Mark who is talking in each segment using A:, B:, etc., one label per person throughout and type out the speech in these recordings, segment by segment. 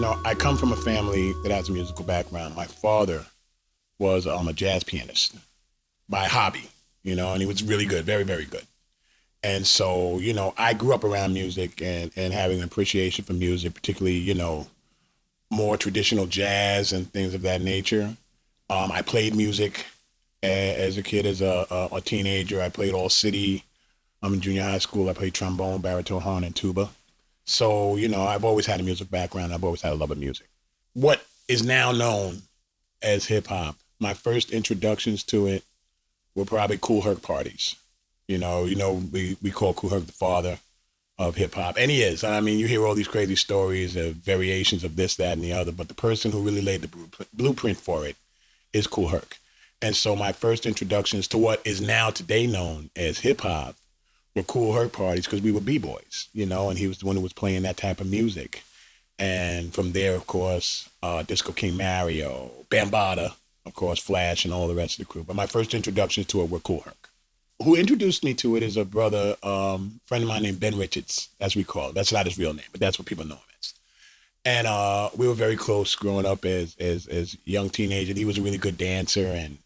A: I come from a family that has a musical background. My father was a jazz pianist by hobby, and he was really good, very, very good. And so, I grew up around music and having an appreciation for music, particularly, more traditional jazz and things of that nature. I played music as a kid, as a teenager. I played all city. In junior high school, I played trombone, baritone, horn, and tuba. So, I've always had a music background. I've always had a love of music. What is now known as hip hop, my first introductions to it were probably Kool Herc parties. We call Kool Herc the father of hip hop, and he is. I mean, you hear all these crazy stories of variations of this, that, and the other, but the person who really laid the blueprint for it is Kool Herc. And so my first introductions to what is now today known as hip hop were Kool Herc parties, because we were b-boys, and he was the one who was playing that type of music. And from there, of course, Disco King Mario, Bambaataa, of course, Flash, and all the rest of the crew. But my first introductions to it were Kool Herc. Who introduced me to it is a brother, friend of mine named Ben Richards, as we call it. That's not his real name, but that's what people know him as. And we were very close growing up as young teenagers. He was a really good dancer, and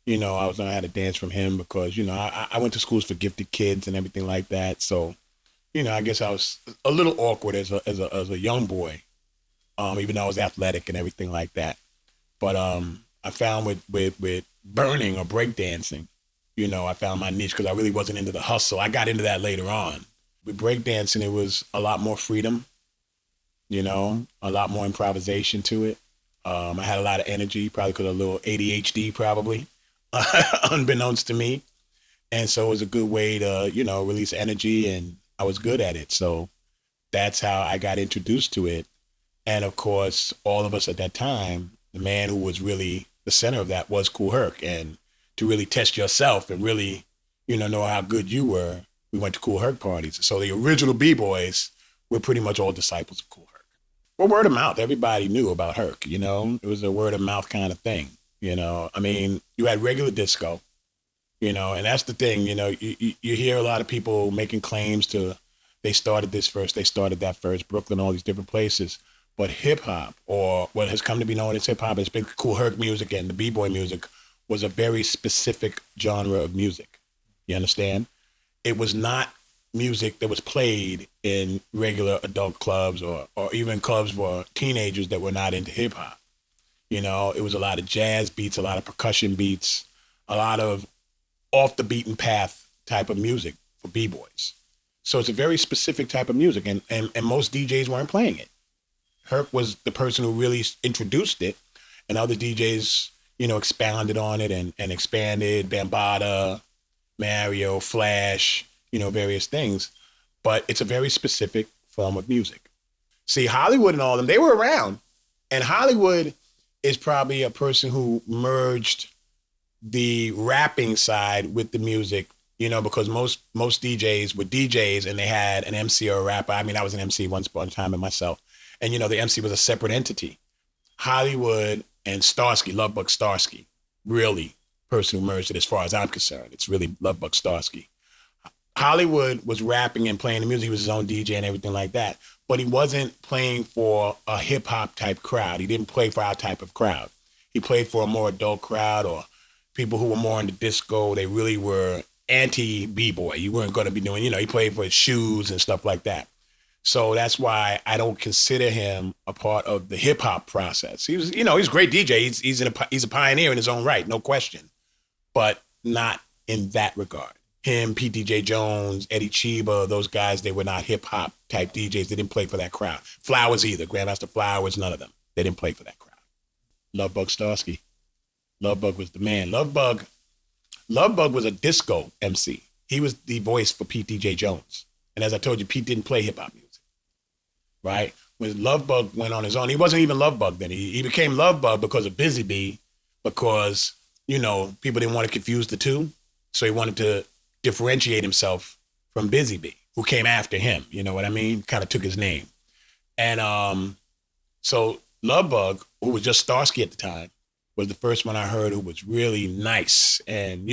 A: I was learning how to dance from him because I went to schools for gifted kids and everything like that. So I guess I was a little awkward as a young boy, even though I was athletic and everything like that. But I found with burning or breakdancing, I found my niche because I really wasn't into the hustle. I got into that later on. With breakdancing, it was a lot more freedom, a lot more improvisation to it. I had a lot of energy, probably because of a little ADHD, probably, unbeknownst to me. And so it was a good way to, release energy, and I was good at it. So that's how I got introduced to it. And of course, all of us at that time, the man who was really the center of that was Kool Herc. And to really test yourself and really, know how good you were, we went to Kool Herc parties. So the original B-boys were pretty much all disciples of Kool Herc. Well, word of mouth, everybody knew about Herc, it was a word of mouth kind of thing, I mean, you had regular disco, and that's the thing, you hear a lot of people making claims to, they started this first, they started that first, Brooklyn, all these different places. But hip hop, or what has come to be known as hip hop, has been Kool Herc music, and the B-boy music was a very specific genre of music. You understand? It was not music that was played in regular adult clubs or even clubs for teenagers that were not into hip hop. It was a lot of jazz beats, a lot of percussion beats, a lot of off the beaten path type of music for B-boys. So it's a very specific type of music, and most DJs weren't playing it. Herc was the person who really introduced it, and other DJs, expounded on it and expanded, Bambaataa, Mario, Flash, various things. But it's a very specific form of music. See, Hollywood and all of them, they were around. And Hollywood is probably a person who merged the rapping side with the music, because most DJs were DJs and they had an MC or a rapper. I mean, I was an MC once upon a time in myself. And, the MC was a separate entity. Hollywood and Starsky, Lovebug Starsky, really person who merged it as far as I'm concerned. It's really Lovebug Starsky. Hollywood was rapping and playing the music. He was his own DJ and everything like that. But he wasn't playing for a hip hop type crowd. He didn't play for our type of crowd. He played for a more adult crowd or people who were more into disco. They really were anti B-boy. You weren't going to be doing, he played for his shoes and stuff like that. So that's why I don't consider him a part of the hip hop process. He was, he's a great DJ. He's a pioneer in his own right, no question, but not in that regard. Him, Pete DJ Jones, Eddie Chiba, those guys, they were not hip hop type DJs. They didn't play for that crowd. Flowers either, Grandmaster Flowers, none of them. They didn't play for that crowd. Lovebug Starsky. Lovebug was the man. Lovebug was a disco MC. He was the voice for Pete DJ Jones. And as I told you, Pete didn't play hip hop music. Right? When Lovebug went on his own, he wasn't even Lovebug then. He became Lovebug because of Busy Bee, because, people didn't want to confuse the two. So he wanted to differentiate himself from Busy Bee, who came after him. You know what I mean? Kind of took his name. And so Lovebug, who was just Starsky at the time, was the first one I heard who was really nice. And,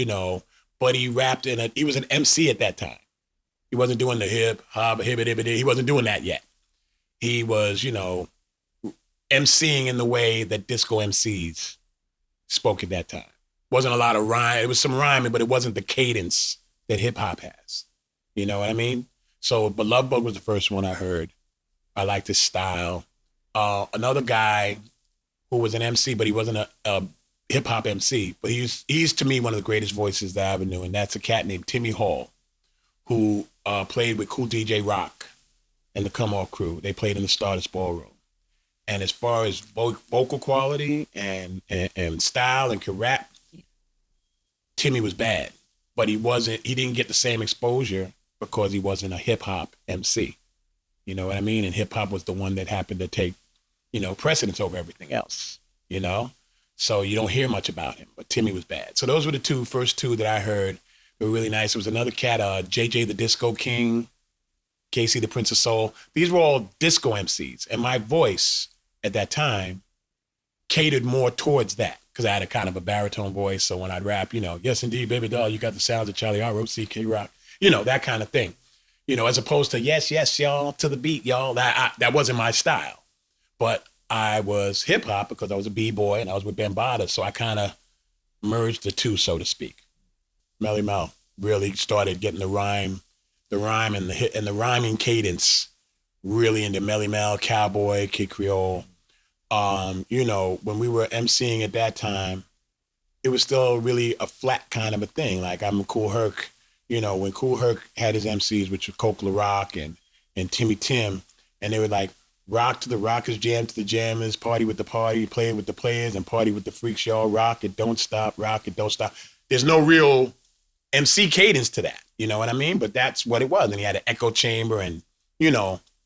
A: but he rapped he was an MC at that time. He wasn't doing the hip hop, hibbity. He wasn't doing that yet. He was, MCing in the way that disco MCs spoke at that time. Wasn't a lot of rhyme. It was some rhyming, but it wasn't the cadence that hip hop has. You know what I mean? So, but Love Bug was the first one I heard. I liked his style. Another guy who was an MC, but he wasn't a hip hop MC, but he's to me one of the greatest voices that I ever knew, and that's a cat named Timmy Hall, who played with Cool DJ Rock and the Come Off crew. They played in the Stardust Ballroom. And as far as vocal quality and style and could rap, Timmy was bad, but he didn't get the same exposure because he wasn't a hip hop MC. You know what I mean? And hip hop was the one that happened to take, precedence over everything else, So you don't hear much about him, but Timmy was bad. So those were the first two that I heard. They were really nice. There was another cat, JJ the Disco King, Casey the Prince of Soul. These were all disco MCs. And my voice at that time catered more towards that because I had a kind of a baritone voice. So when I'd rap, yes, indeed, baby doll, you got the sounds of Cholly Rock, CK Rock, that kind of thing. As opposed to yes, yes, y'all, to the beat, y'all. That wasn't my style. But I was hip hop because I was a B-boy and I was with Bambaataa. So I kind of merged the two, so to speak. Melly Mel really started getting the rhyme and the rhyming cadence really into Melly Mel, Cowboy, Kid Creole. When we were MCing at that time, it was still really a flat kind of a thing. Like I'm a Kool Herc, when Kool Herc had his MCs, which were Kool Rock and Timmy Tim, and they were like, rock to the rockers, jam to the jammers, party with the party, play with the players, and party with the freaks, y'all. Rock it, don't stop, rock it, don't stop. There's no real MC cadence to that, you know what I mean? But that's what it was. And he had an echo chamber and,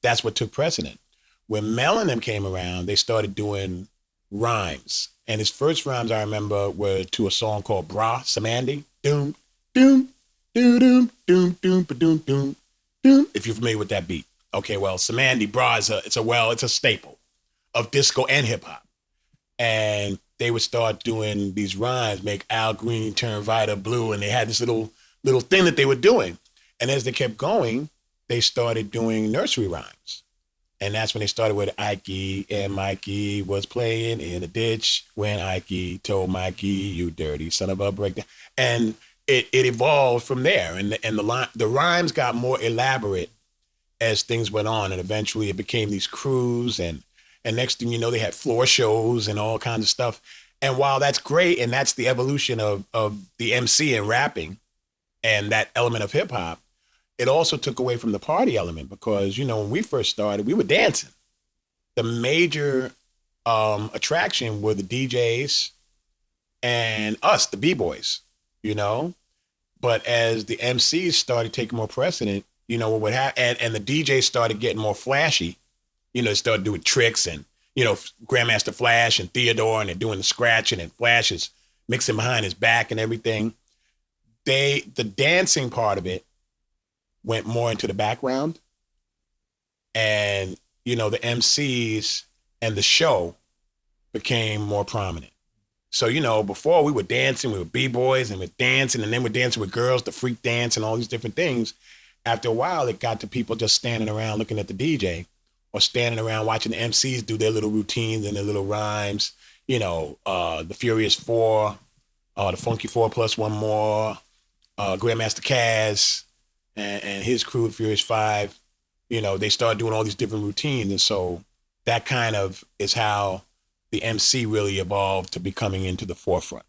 A: that's what took precedent. When Mel and them came around, they started doing rhymes. And his first rhymes I remember were to a song called Bra Samandy. Doom, doom, doom, doom, doom, doom, doom, doom, doom. If you're familiar with that beat. Okay, well, Samandy Bra is it's a staple of disco and hip hop. And they would start doing these rhymes, make Al Green turn Vita blue, and they had this little thing that they were doing. And as they kept going, they started doing nursery rhymes. And that's when they started with Ikey, and Mikey was playing in a ditch when Ikey told Mikey, you dirty son of a breakdown. And it evolved from there. And the rhymes got more elaborate as things went on. And eventually it became these crews and next thing you know, they had floor shows and all kinds of stuff. And while that's great, and that's the evolution of the MC and rapping and that element of hip hop, it also took away from the party element because, when we first started, we were dancing. The major attraction were the DJs and us, the B-boys, But as the MCs started taking more precedent, what would happen, and the DJs started getting more flashy, they started doing tricks and, Grandmaster Flash and Theodore, and they're doing the scratching and Flashes mixing behind his back and everything. The dancing part of it went more into the background. And, the MCs and the show became more prominent. So, before we were dancing, we were B-boys and we're dancing, and then we're dancing with girls, the freak dance and all these different things. After a while, it got to people just standing around looking at the DJ or standing around watching the MCs do their little routines and their little rhymes. The Furious Four, the Funky Four plus one more, Grandmaster Caz and his crew, Furious Five. They started doing all these different routines. And so that kind of is how the MC really evolved to becoming into the forefront.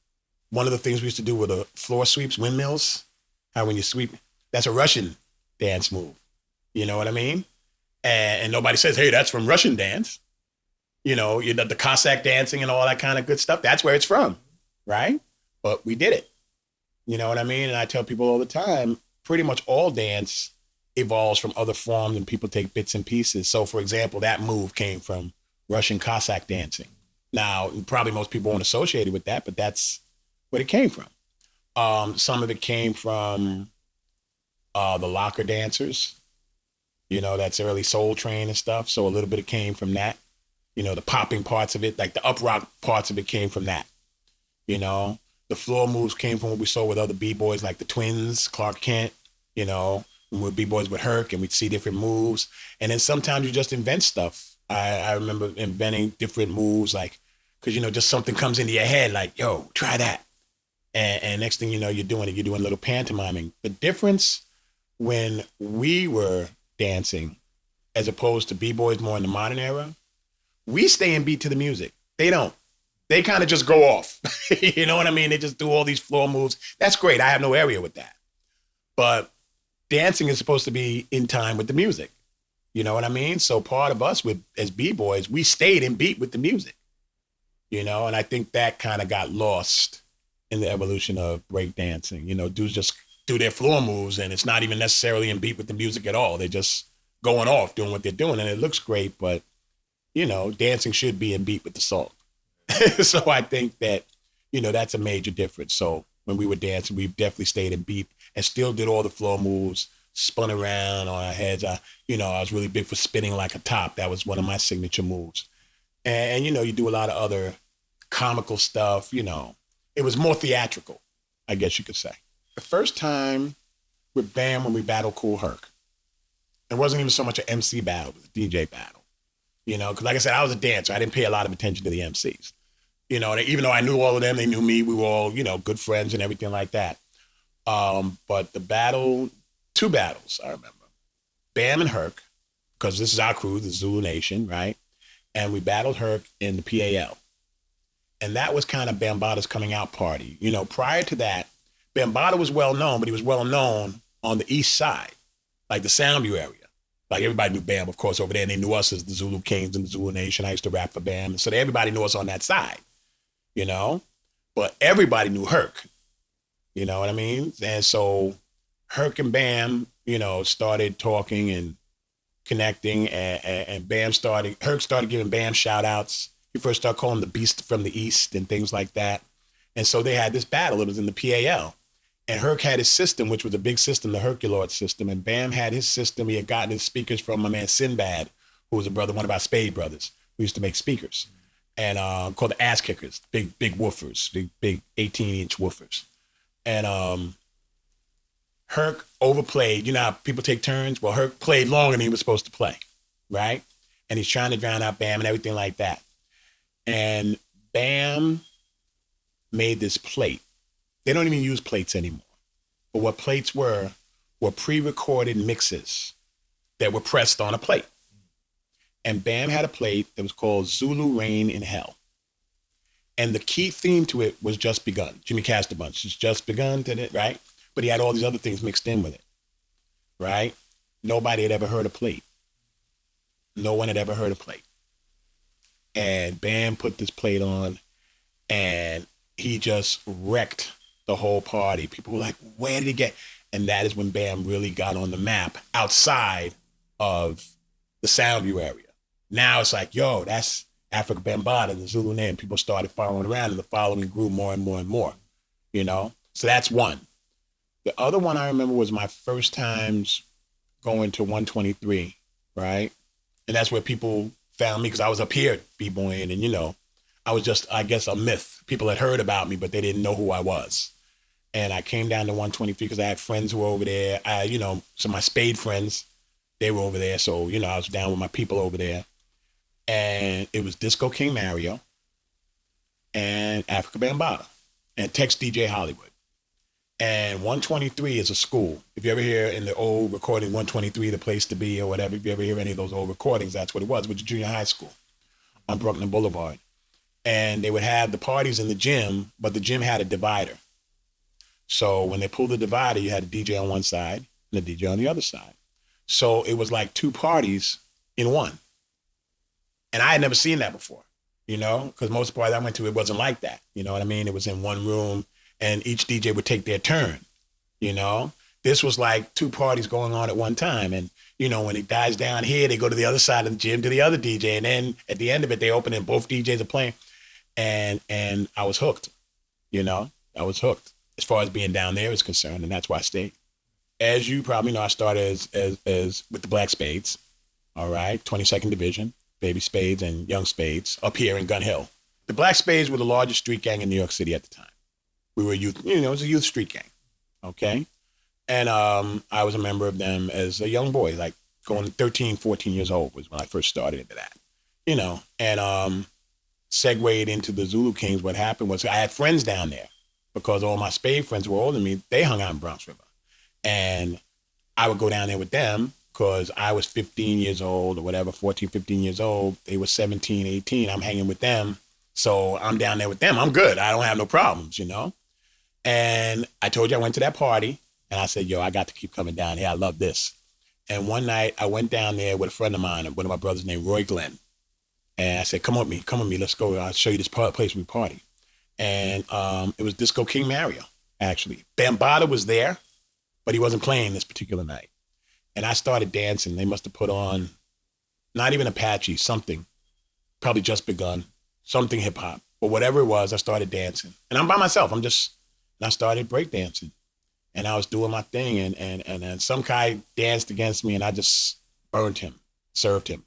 A: One of the things we used to do were the floor sweeps, windmills. How when you sweep, that's a Russian dance move. You know what I mean? And nobody says, hey, that's from Russian dance. The Cossack dancing and all that kind of good stuff. That's where it's from, right? But we did it. You know what I mean? And I tell people all the time, pretty much all dance evolves from other forms and people take bits and pieces. So, for example, that move came from Russian Cossack dancing. Now, probably most people won't associate it with that, but that's where it came from. Some of it came from the locker dancers. That's early Soul Train and stuff. So a little bit it came from that. The popping parts of it, like the up rock parts of it came from that. The floor moves came from what we saw with other B-boys like the Twins, Clark Kent, when we're B-boys with Herc and we'd see different moves. And then sometimes you just invent stuff I remember inventing different moves, like, because, just something comes into your head, like, yo, try that. And next thing you know, you're doing a little pantomiming. The difference when we were dancing, as opposed to B-boys more in the modern era, we stay in beat to the music. They don't. They kind of just go off. You know what I mean? They just do all these floor moves. That's great. I have no area with that. But dancing is supposed to be in time with the music. You know what I mean? So part of us as B-boys, we stayed in beat with the music. And I think that kind of got lost in the evolution of breakdancing. Dudes just do their floor moves and it's not even necessarily in beat with the music at all. They're just going off, doing what they're doing, and it looks great, but dancing should be in beat with the song. So I think that, that's a major difference. So when we were dancing, we definitely stayed in beat and still did all the floor moves, spun around on our heads. I was really big for spinning like a top. That was one of my signature moves. And you do a lot of other comical stuff, It was more theatrical, I guess you could say. The first time with Bam when we battled Kool Herc, it wasn't even so much an MC battle, it was a DJ battle. Because like I said, I was a dancer. I didn't pay a lot of attention to the MCs. Even though I knew all of them, they knew me. We were all, good friends and everything like that. But the battle, 2 battles, I remember. Bam and Herc, because this is our crew, the Zulu Nation, right? And we battled Herc in the PAL. And that was kind of Bambaataa's coming out party. Prior to that, Bambaataa was well known, but he was well known on the east side, like the Soundview area. Like everybody knew Bam, of course, over there, and they knew us as the Zulu Kings and the Zulu Nation. I used to rap for Bam, and so everybody knew us on that side, But everybody knew Herc, you know what I mean? And so Herc and Bam, started talking and connecting, and Herc started giving Bam shout outs. He first started calling the Beast from the East and things like that. And so they had this battle. It was in the PAL. And Herc had his system, which was a big system, the Herculord system. And Bam had his system. He had gotten his speakers from my man Sinbad, who was one of our Spade brothers. We used to make speakers. And called the ass kickers, big woofers, big 18-inch woofers. And Herc overplayed. You know how people take turns? Well, Herc played longer than he was supposed to play, right? And he's trying to drown out Bam and everything like that. And Bam made this plate. They don't even use plates anymore. But what plates were pre-recorded mixes that were pressed on a plate. And Bam had a plate that was called Zulu Rain in Hell. And the key theme to it was Just Begun. Jimmy Casterbunch, it's just begun, right? But he had all these other things mixed in with it, right? Nobody had ever heard a plate. No one had ever heard a plate. And Bam put this plate on, and he just wrecked the whole party. People were like, where did he get? And that is when Bam really got on the map outside of the Soundview area. Now it's like, yo, that's Afrika Bambaataa, the Zulu name. People started following around, and the following grew more and more and more, So that's one. The other one I remember was my first times going to 123, right? And that's where people found me, because I was up here b-boying, and, I was just, I guess, a myth. People had heard about me, but they didn't know who I was. And I came down to 123 because I had friends who were over there. So my Spade friends, they were over there. So, I was down with my people over there. And it was Disco King Mario and Afrika Bambaataa and Tex DJ Hollywood. And 123 is a school. If you ever hear in the old recording, 123, the place to be or whatever, if you ever hear any of those old recordings, that's what it was. It was a junior high school on Brooklyn Boulevard. And they would have the parties in the gym, but the gym had a divider. So when they pulled the divider, you had a DJ on one side and a DJ on the other side. So it was like 2 parties in one. And I had never seen that before, because most of the parties I went to, it wasn't like that. You know what I mean? It was in one room, and each DJ would take their turn, This was like 2 parties going on at one time. And, when it dies down here, they go to the other side of the gym to the other DJ. And then at the end of it, they open and both DJs are playing. And I was hooked, I was hooked as far as being down there is concerned. And that's why I stayed. As you probably know, I started as with the Black Spades, all right, 22nd Division, Baby Spades and Young Spades up here in Gun Hill. The Black Spades were the largest street gang in New York City at the time. We were youth, it was a youth street gang, okay? And I was a member of them as a young boy, like going 13, 14 years old was when I first started into that. you know, and segued into the Zulu Kings. What happened was I had friends down there because all my Spade friends were older than me. They hung out in Bronx River. And I would go down there with them because I was 15 years old or whatever, 14, 15 years old. They were 17, 18. I'm hanging with them. So I'm down there with them. I'm good. I don't have no problems, you know? And I told you I went to that party and I said, yo, I got to keep coming down here. I love this. And one night I went down there with a friend of mine, one of my brothers named Roy Glenn. And I said, come with me, let's go. I'll show you this place we party. And it was Disco King Mario, actually. Bambaataa was there, but he wasn't playing this particular night. And I started dancing. They must have put on, not even Apache, something, probably Just Begun, something hip hop. But whatever it was, I started dancing. And I'm by myself. And I started breakdancing. And I was doing my thing. And some guy danced against me and I just burned him, served him.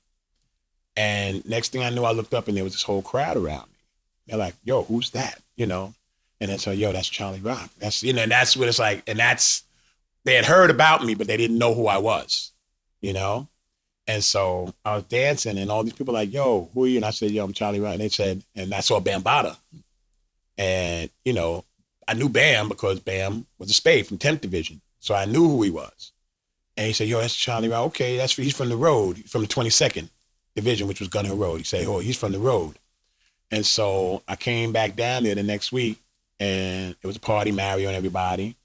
A: And next thing I knew, I looked up and there was this whole crowd around me. They're like, yo, who's that? You know? And then so, yo, that's Cholly Rock. That's, you know, and that's what it's like. And they had heard about me, but they didn't know who I was, you know? And so I was dancing and all these people were like, yo, who are you? And I said, yo, I'm Cholly Rock. And they said, and I saw Bambaataa. And, you know, I knew Bam because Bam was a Spade from 10th Division. So I knew who he was. And he said, yo, that's Cholly Rock. Okay, he's from the road, from the 22nd Division, which was Gun Hill Road. He said, oh, he's from the road. And so I came back down there the next week and it was a party, Mario and everybody.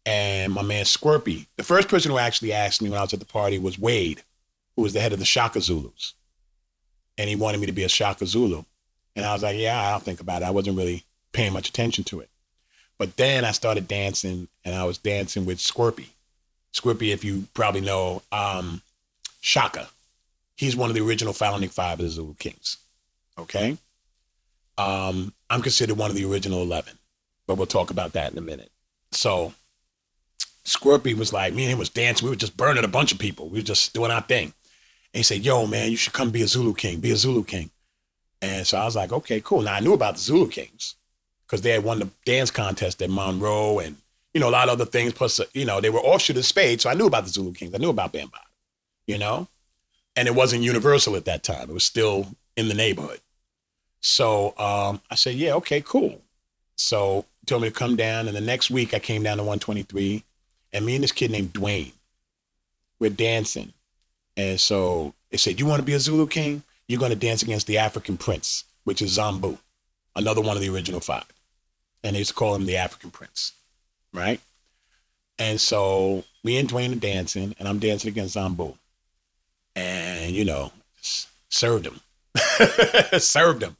A: And my man Squirpy, the first person who actually asked me when I was at the party was Wade, who was the head of the Shaka Zulus. And he wanted me to be a Shaka Zulu. And I was like, yeah, I'll think about it. I wasn't really paying much attention to it. But then I started dancing and I was dancing with Squirpy. Squirpy, if you probably know, Shaka. He's one of the original founding five of the Zulu Kings, okay? I'm considered one of the original 11, but we'll talk about that in a minute. So Squirpy was like, me and him was dancing. We were just burning a bunch of people. We were just doing our thing. And he said, yo, man, you should come be a Zulu King, be a Zulu King. And so I was like, okay, cool. Now I knew about the Zulu Kings because they had won the dance contest at Monroe and, you know, a lot of other things. Plus, you know, they were offshoot of Spade. So I knew about the Zulu Kings. I knew about Bambaataa, you know? And it wasn't Universal at that time. It was still in the neighborhood. So I said, yeah, okay, cool. So he told me to come down. And the next week I came down to 123 and me and this kid named Dwayne, we're dancing. And so they said, you want to be a Zulu King? You're going to dance against the African Prince, which is Zambu, another one of the original five. And they used to call him the African Prince, right? And so me and Dwayne are dancing and I'm dancing against Zambu. And, you know, served him. Served him.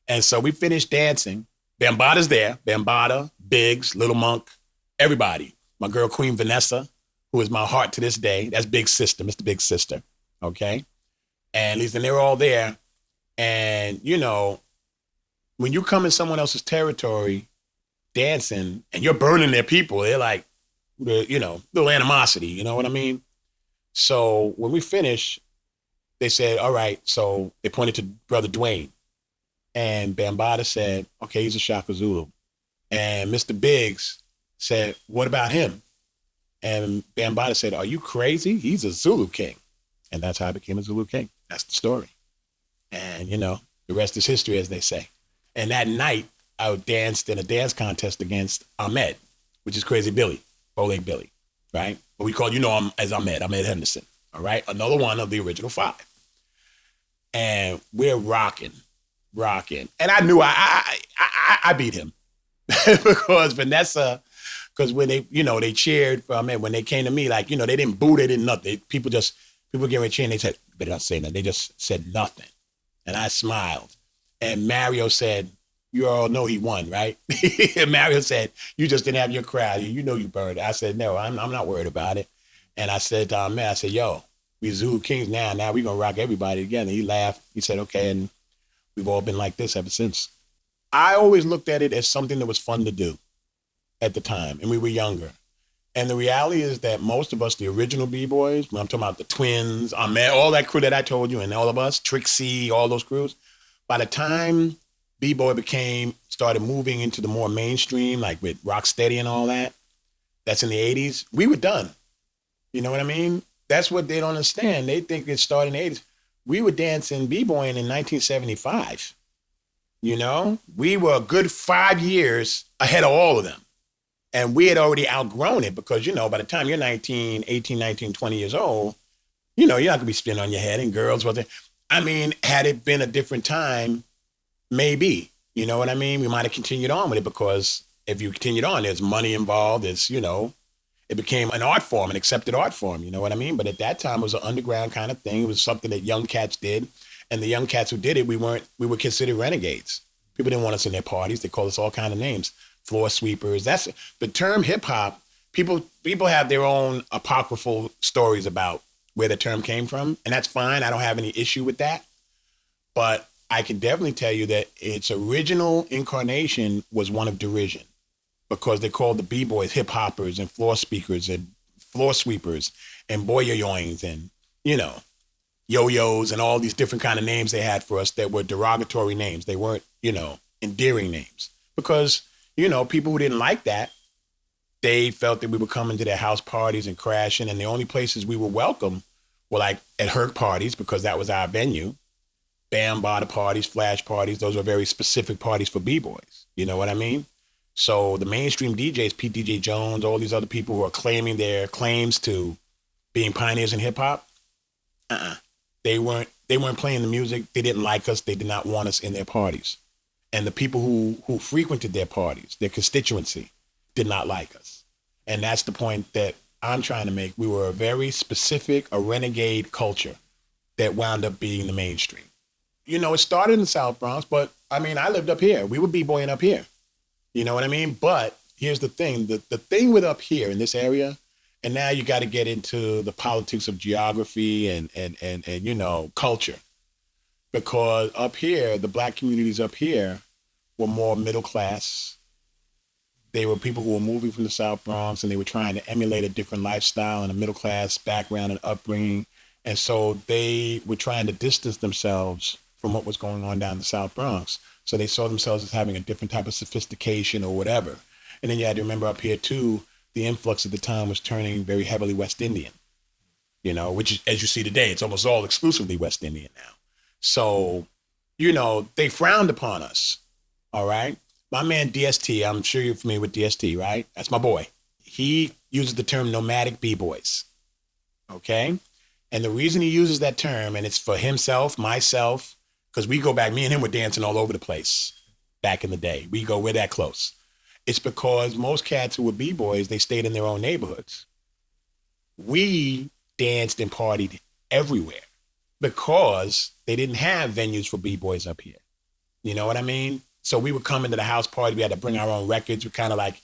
A: And so we finished dancing. Bambaataa's there. Bambaataa, Biggs, Little Monk, everybody. My girl, Queen Vanessa, who is my heart to this day. That's Big Sister, Mr. Big Sister. Okay? And listen, they were all there. And, you know, when you come in someone else's territory dancing and you're burning their people, they're like, you know, little animosity. You know what I mean? So when we finished, they said, all right. So they pointed to Brother Dwayne. And Bambaataa said, okay, he's a Shaka Zulu. And Mr. Biggs said, what about him? And Bambaataa said, are you crazy? He's a Zulu King. And that's how I became a Zulu King. That's the story. And, you know, the rest is history, as they say. And that night, I danced in a dance contest against Ahmed, which is Crazy Billy, Bowleg Billy, right? But we call, you know, him as Ahmed Henderson, all right? Another one of the original five. And we're rocking. And I knew I beat him because Vanessa, because when they, you know, they cheered for Ahmed, when they came to me, like, you know, they didn't boo, they didn't nothing. People gave me a cheer and they said, better not say nothing. They just said nothing. And I smiled. And Mario said, you all know he won, right? And Mario said, you just didn't have your crowd. You know you burned it. I said, no, I'm not worried about it. And I said to Ahmed, I said, yo, we Zulu Kings now. Now we're going to rock everybody together. He laughed. He said, okay. And we've all been like this ever since. I always looked at it as something that was fun to do at the time. And we were younger. And the reality is that most of us, the original B-boys, when I'm talking about the Twins, Ahmed, all that crew that I told you, and all of us, Trixie, all those crews, by the time B-boy started moving into the more mainstream, like with Rocksteady and all that, that's in the 80s, we were done. You know what I mean? That's what they don't understand. They think it started in the 80s. we were dancing b-boying in 1975. You know, we were a good 5 years ahead of all of them. And we had already outgrown it because, you know, by the time you're 19, 18, 19, 20 years old, you know, you're not going to be spinning on your head and girls wasn't. I mean, had it been a different time, maybe, you know what I mean? We might have continued on with it because if you continued on, there's money involved. There's, you know, it became an art form, an accepted art form, you know what I mean? But at that time, it was an underground kind of thing. It was something that young cats did. And the young cats who did it, we were considered renegades. People didn't want us in their parties. They called us all kind of names. Floor sweepers. That's the term hip hop. People have their own apocryphal stories about where the term came from. And that's fine. I don't have any issue with that. But I can definitely tell you that its original incarnation was one of derision because they called the b-boys hip hoppers and floor speakers and floor sweepers and boy-yoings and, you know, yo-yos and all these different kind of names they had for us that were derogatory names. They weren't, you know, endearing names because, you know, people who didn't like that, they felt that we were coming to their house parties and crashing. And the only places we were welcome were like at Herc parties because that was our venue. Bambaataa parties, flash parties. Those were very specific parties for b-boys. You know what I mean? So the mainstream DJs, Pete DJ Jones, all these other people who are claiming their claims to being pioneers in hip hop, they weren't playing the music. They didn't like us. They did not want us in their parties. And the people who frequented their parties, their constituency, did not like us. And that's the point that I'm trying to make. We were a very specific, a renegade culture that wound up being the mainstream. You know, it started in the South Bronx, but I mean, I lived up here. We were b-boying up here. You know what I mean? But here's the thing. The thing with up here in this area, and now you got to get into the politics of geography and you know, culture. Because up here, the black communities up here were more middle class. They were people who were moving from the South Bronx and they were trying to emulate a different lifestyle and a middle class background and upbringing. And so they were trying to distance themselves from what was going on down in the South Bronx. So they saw themselves as having a different type of sophistication or whatever. And then you had to remember up here too, the influx at the time was turning very heavily West Indian, you know, which as you see today, it's almost all exclusively West Indian now. So, you know, they frowned upon us. All right. My man DST, I'm sure you're familiar with DST, right? That's my boy. He uses the term nomadic b-boys. Okay. And the reason he uses that term, and it's for himself, myself, because we go back, me and him were dancing all over the place back in the day. We're that close. It's because most cats who were b-boys, they stayed in their own neighborhoods. We danced and partied everywhere because they didn't have venues for b-boys up here. You know what I mean? So we would come into the house party. We had to bring our own records. We kind of like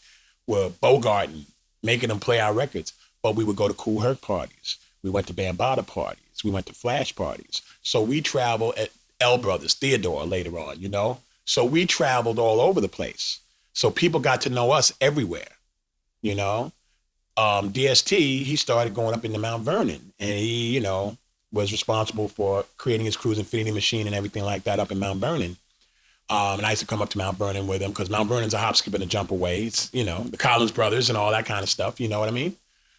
A: were bogarting, making them play our records. But we would go to Kool Herc parties. We went to Bambaataa parties. We went to flash parties. So we traveled at L Brothers, Theodore later on, you know? So we traveled all over the place. So people got to know us everywhere, you know? DST, he started going up into Mount Vernon and he, you know, was responsible for creating his cruise infinity machine and everything like that up in Mount Vernon. And I used to come up to Mount Vernon with him because Mount Vernon's a hop, skip, and a jump away. It's, you know, the Collins brothers and all that kind of stuff. You know what I mean?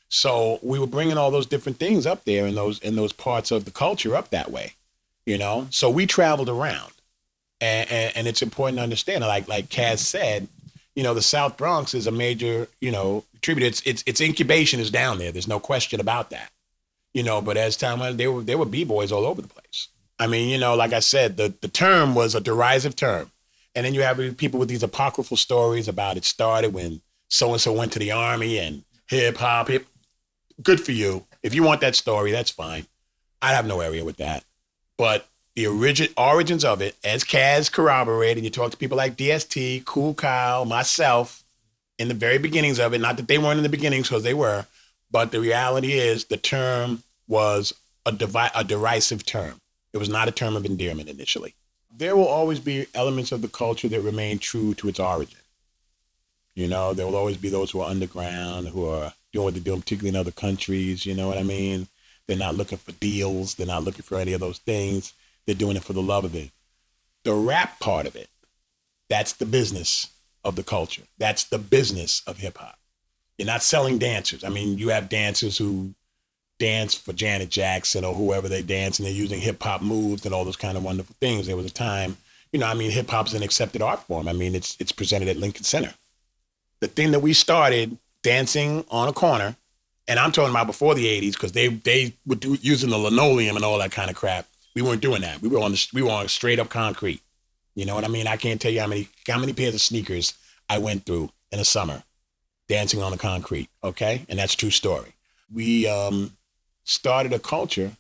A: So we were bringing all those different things up there in those parts of the culture up that way, you know? So we traveled around and it's important to understand, like Kaz said, you know, the South Bronx is a major, you know, tribute. Its incubation is down there. There's no question about that, you know, but as time went, there were b-boys all over the place. I mean, you know, like I said, the term was a derisive term. And then you have people with these apocryphal stories about it started when so-and-so went to the army and hip. Good for you. If you want that story, that's fine. I have no area with that. But the origins of it, as Kaz corroborated, you talk to people like DST, Cool Kyle, myself, in the very beginnings of it, not that they weren't in the beginnings because they were, but the reality is the term was a derisive term. It was not a term of endearment initially. There will always be elements of the culture that remain true to its origin. You know, there will always be those who are underground, who are doing what they're doing, particularly in other countries. You know what I mean? They're not looking for deals. They're not looking for any of those things. They're doing it for the love of it. The rap part of it, that's the business of the culture. That's the business of hip hop. You're not selling dancers. I mean, you have dancers who dance for Janet Jackson or whoever they dance, and they're using hip hop moves and all those kind of wonderful things. There was a time, hip hop's an accepted art form. I mean, it's presented at Lincoln Center. The thing that we started dancing on a corner, and I'm talking about before the 80s, because they were using the linoleum and all that kind of crap. We weren't doing that. We were on straight up concrete. You know what I mean? I can't tell you how many pairs of sneakers I went through in a summer dancing on the concrete. Okay, and that's a true story. We started a culture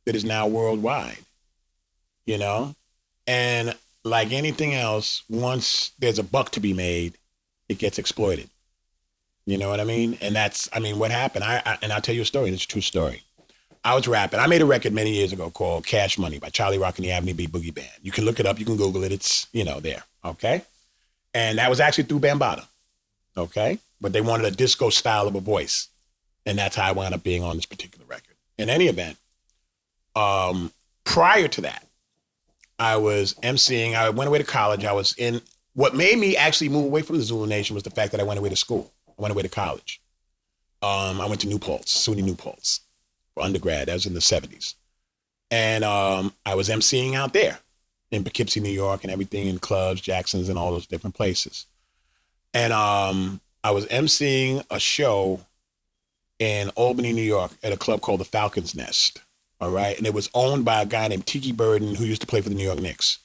A: that is now worldwide. And like anything else, once there's a buck to be made, it gets exploited. You know what I mean? And what happened? And I'll tell you a story. It's a true story. I was rapping. I made a record many years ago called Cash Money by Cholly Rock and the Avenue B Boogie Band. You can look it up. You can Google it. It's, there. Okay. And that was actually through Bambaataa. Okay. But they wanted a disco style of a voice. And that's how I wound up being on this particular record. In any event, prior to that, I was MCing. I went away to college. What made me actually move away from the Zulu Nation was the fact that I went away to school. I went away to college. I went to New Paltz, SUNY New Paltz for undergrad. That was in the 70s. And I was MCing out there in Poughkeepsie, New York, and everything, in clubs, Jackson's, and all those different places. And I was MCing a show in Albany, New York, at a club called the Falcon's Nest. All right. And it was owned by a guy named Tiki Burden, who used to play for the New York Knicks,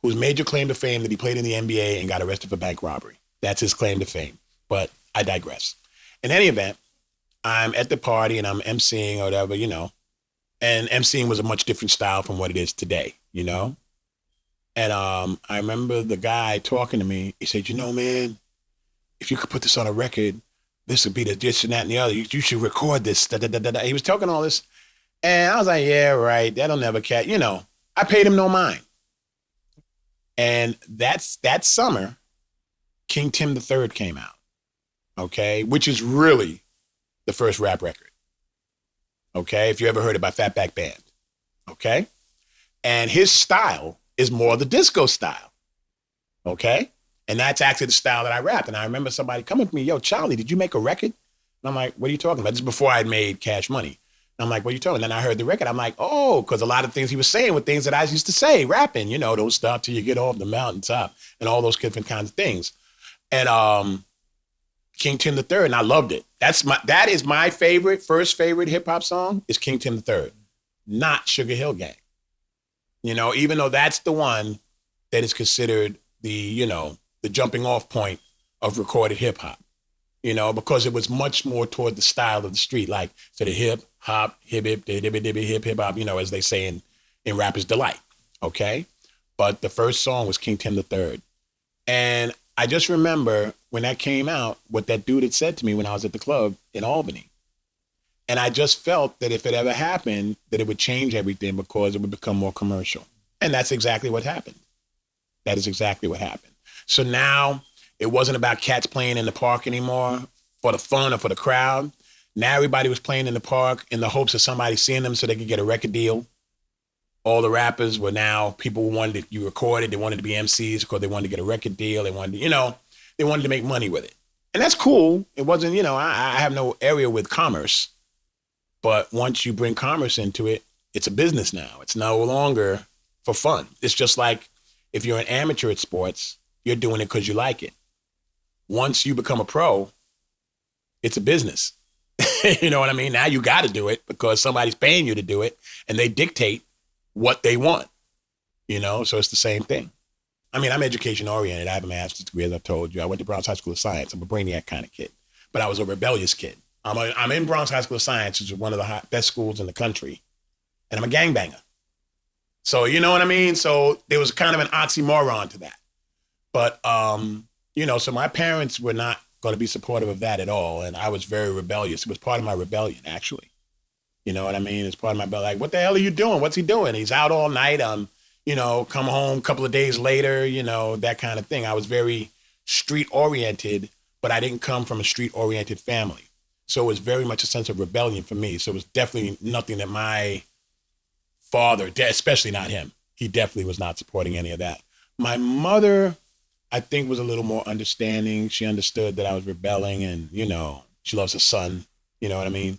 A: whose major claim to fame that he played in the NBA and got arrested for bank robbery. That's his claim to fame. But I digress. In any event, I'm at the party and I'm MCing or whatever, and MCing was a much different style from what it is today, And I remember the guy talking to me. He said, man, if you could put this on a record, this would be the this and that and the other. You should record this. Da, da, da, da, da. He was talking all this. And I was like, yeah, right. That'll never catch. I paid him no mind. And that summer, King Tim III came out. Okay. Which is really the first rap record. Okay. If you ever heard it by Fatback Band. Okay. And his style is more the disco style. Okay. And that's actually the style that I rapped. And I remember somebody coming to me, yo, Charlie, did you make a record? And I'm like, what are you talking about? This is before I'd made Cash Money. And I'm like, what are you talking about? And then I heard the record. I'm like, oh, because a lot of things he was saying were things that I used to say, rapping, don't stop till you get off the mountaintop and all those different kinds of things. And King Tim III, and I loved it. That is my first favorite hip hop song is King Tim III, not Sugar Hill Gang. Even though that's the one that is considered the jumping off point of recorded hip hop, because it was much more toward the style of the street, like so the hip hop, hip hip, hip hop, as they say in Rapper's Delight. Okay. But the first song was King Tim III. And I just remember when that came out, what that dude had said to me when I was at the club in Albany. And I just felt that if it ever happened, that it would change everything because it would become more commercial. And that's exactly what happened. That is exactly what happened. So now it wasn't about cats playing in the park anymore for the fun or for the crowd. Now everybody was playing in the park in the hopes of somebody seeing them so they could get a record deal. All the rappers were now people who wanted you recorded. They wanted to be MCs because they wanted to get a record deal. They wanted to make money with it. And that's cool. It wasn't, I have no area with commerce. But once you bring commerce into it, it's a business now. It's no longer for fun. It's just like if you're an amateur at sports, you're doing it because you like it. Once you become a pro, it's a business. You know what I mean? Now you got to do it because somebody's paying you to do it and they dictate what they want, so it's the same thing. I mean, I'm education oriented. I have a master's degree, as I've told you. I went to Bronx High School of Science. I'm a brainiac kind of kid, but I was a rebellious kid. I'm in Bronx High School of Science, which is one of the best schools in the country, and I'm a gangbanger. So, you know what I mean? So there was kind of an oxymoron to that. But, so my parents were not going to be supportive of that at all. And I was very rebellious. It was part of my rebellion, actually. You know what I mean? It's part of my rebellion. Like, what the hell are you doing? What's he doing? He's out all night. Come home a couple of days later, that kind of thing. I was very street oriented, but I didn't come from a street oriented family. So it was very much a sense of rebellion for me. So it was definitely nothing that my father, especially not him, he definitely was not supporting any of that. My mother, I think, was a little more understanding. She understood that I was rebelling and, she loves her son. You know what I mean?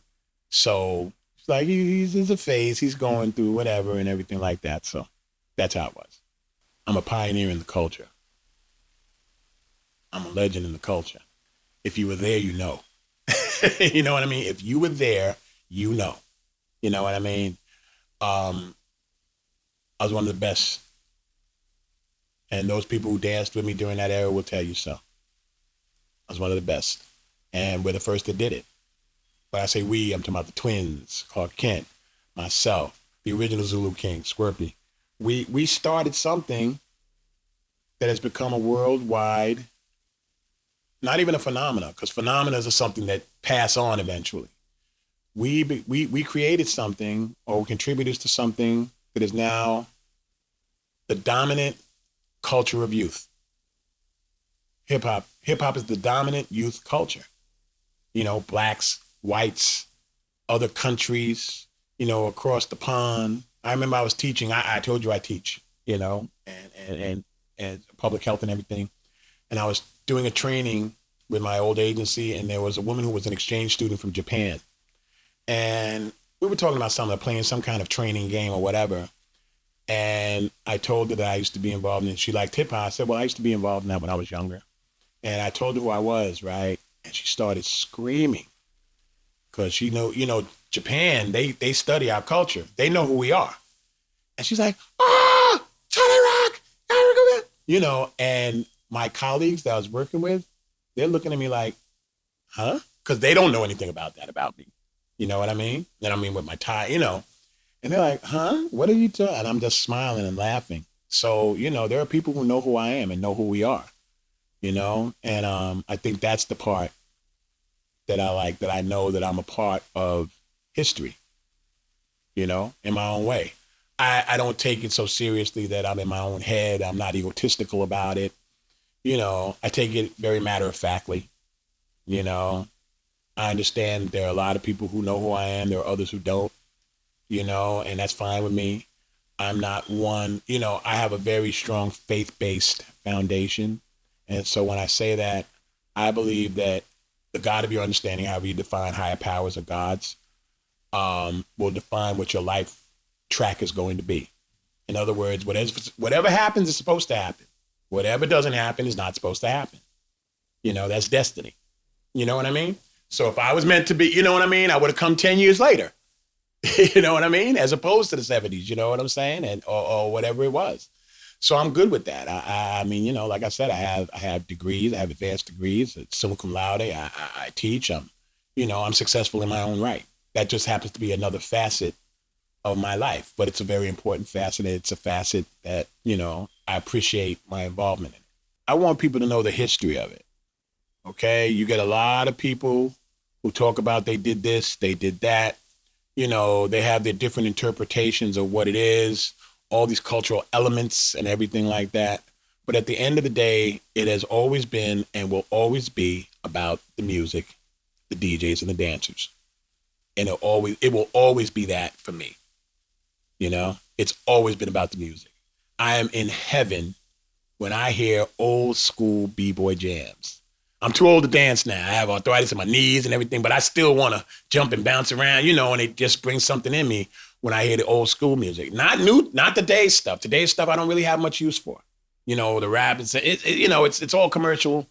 A: So It's like he's a phase. He's going through whatever and everything like that. So that's how it was. I'm a pioneer in the culture. I'm a legend in the culture. If you were there, you know. You know what I mean? If you were there, you know. You know what I mean? I was one of the best. And those people who danced with me during that era will tell you so. I was one of the best. And we're the first that did it. When I say we, I'm talking about the twins, Clark Kent, myself, the original Zulu Kings, Squirpy. We started something that has become a worldwide, not even a phenomenon, because phenomena is something that pass on eventually. We created something or contributors to something that is now the dominant culture of youth. Hip hop. Hip hop is the dominant youth culture. You know, blacks, whites, other countries, you know, across the pond. I remember I was teaching. I told you I teach, you know, and public health and everything. And I was doing a training with my old agency, and there was a woman who was an exchange student from Japan. And we were talking about something, playing some kind of training game or whatever. And I told her that I used to be involved in it. She liked hip hop. I said, well, I used to be involved in that when I was younger. And I told her who I was, right? And she started screaming. Because you know, Japan, they study our culture. They know who we are. And she's like, oh, Cholly Rock, Afrika. You know, and my colleagues that I was working with, they're looking at me like, huh? Because they don't know anything about that about me. You know what I mean? And I mean with my tie, you know. And they're like, huh? What are you talking? And I'm just smiling and laughing. So, you know, there are people who know who I am and know who we are, you know? And I think that's the part that I like, that I know that I'm a part of history, you know, in my own way. I don't take it so seriously that I'm in my own head. I'm not egotistical about it. You know, I take it very matter-of-factly, you know. I understand there are a lot of people who know who I am. There are others who don't, you know, and that's fine with me. I'm not one, you know, I have a very strong faith-based foundation. And so when I say that, I believe that the God of your understanding, however you define higher powers or gods, will define what your life track is going to be. In other words, whatever happens is supposed to happen. Whatever doesn't happen is not supposed to happen. You know, that's destiny. You know what I mean? So if I was meant to be, you know what I mean, I would have come 10 years later. You know what I mean? As opposed to the 70s, you know what I'm saying? And or whatever it was. So I'm good with that. I mean, you know, like I said, I have degrees, I have advanced degrees, summa cum laude. I teach. I'm successful in my own right. That just happens to be another facet of my life, but it's a very important facet. It's a facet that, you know, I appreciate my involvement in it. I want people to know the history of it. Okay. You get a lot of people who talk about they did this, they did that. You know, they have their different interpretations of what it is, all these cultural elements and everything like that. But at the end of the day, it has always been and will always be about the music, the DJs and the dancers. And it will always be that for me. You know, it's always been about the music. I am in heaven when I hear old school B-boy jams. I'm too old to dance now. I have arthritis in my knees and everything, but I still want to jump and bounce around, you know, and it just brings something in me when I hear the old school music. Not today's stuff. Today's stuff I don't really have much use for. You know, the rap, it's all commercial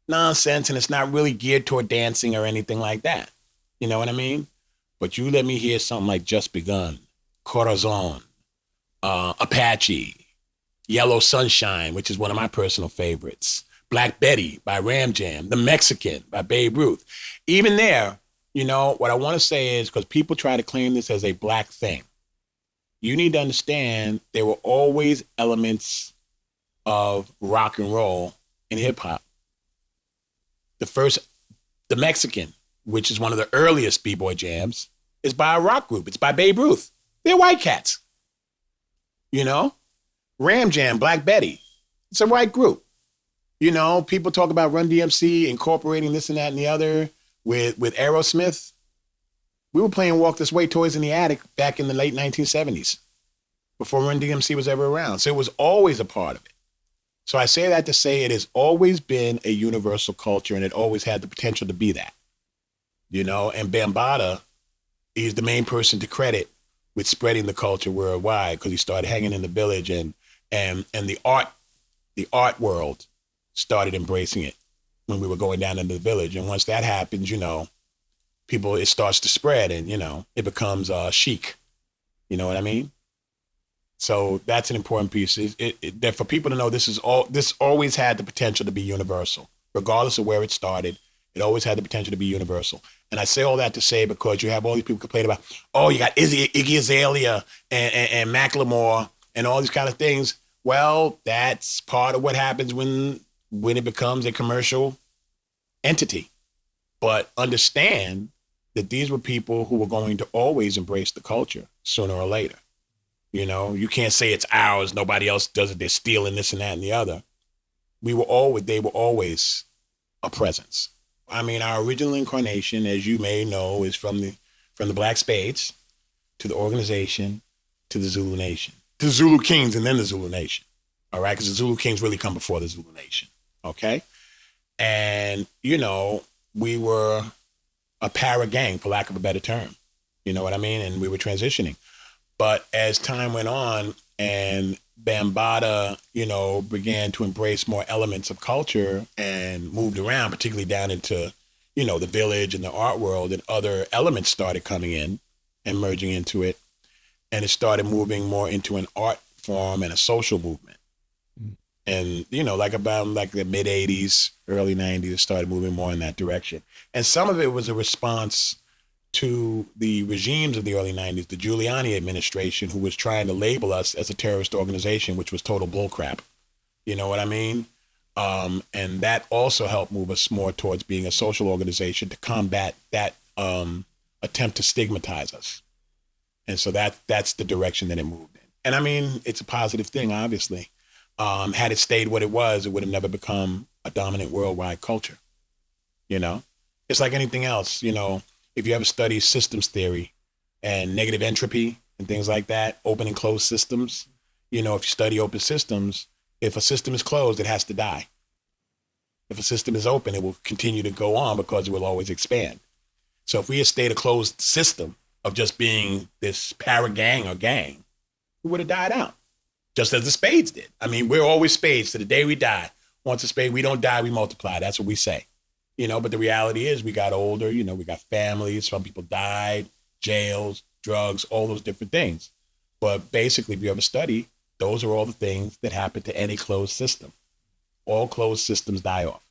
A: nonsense, and it's not really geared toward dancing or anything like that. You know what I mean? But you let me hear something like Just Begun, Corazon, Apache, Yellow Sunshine, which is one of my personal favorites, Black Betty by Ram Jam, The Mexican by Babe Ruth. Even there, you know, what I want to say is, because people try to claim this as a black thing, you need to understand there were always elements of rock and roll in hip hop. The Mexican, which is one of the earliest B-boy jams, is by a rock group. It's by Babe Ruth. They're white cats. You know? Ram Jam, Black Betty. It's a white group. You know, people talk about Run DMC incorporating this and that and the other with Aerosmith. We were playing Walk This Way, Toys in the Attic back in the late 1970s, before Run DMC was ever around. So it was always a part of it. So I say that to say it has always been a universal culture, and it always had the potential to be that. You know, and Bambaataa he's the main person to credit with spreading the culture worldwide because he started hanging in the village and the art world started embracing it when we were going down into the village. And once that happens, it starts to spread and, it becomes chic. You know what I mean? So that's an important piece. That for people to know this always had the potential to be universal, regardless of where it started. It always had the potential to be universal. And I say all that to say because you have all these people complaining about, you got Iggy Azalea and Macklemore and all these kind of things. Well, that's part of what happens when it becomes a commercial entity. But understand that these were people who were going to always embrace the culture sooner or later. You can't say it's ours, nobody else does it, they're stealing this and that and the other. They were always a presence. I mean, our original incarnation, as you may know, is from the Black Spades to the organization to the Zulu Nation, to the Zulu Kings and then the Zulu Nation. All right, because the Zulu Kings really come before the Zulu Nation. Okay, and we were a para gang, for lack of a better term. You know what I mean? And we were transitioning. But as time went on and Bambaataa, began to embrace more elements of culture and moved around, particularly down into, the village and the art world, and other elements started coming in and merging into it. And it started moving more into an art form and a social movement. And, like the mid 80s, early 90s, it started moving more in that direction. And some of it was a response to the regimes of the early 90s, the Giuliani administration, who was trying to label us as a terrorist organization, which was total bullcrap. You know what I mean? And that also helped move us more towards being a social organization to combat that attempt to stigmatize us. And so that's the direction that it moved in. And I mean, it's a positive thing, obviously. Had it stayed what it was, it would have never become a dominant worldwide culture. It's like anything else, if you ever study systems theory and negative entropy and things like that, open and closed systems, if you study open systems, if a system is closed, it has to die. If a system is open, it will continue to go on because it will always expand. So if we had stayed a closed system of just being this para gang or gang, we would have died out, just as the Spades did. I mean, we're always Spades to the day we die. Once a Spade, we don't die, we multiply. That's what we say. But the reality is we got older, we got families, some people died, jails, drugs, all those different things. But basically, if you ever study, those are all the things that happen to any closed system. All closed systems die off.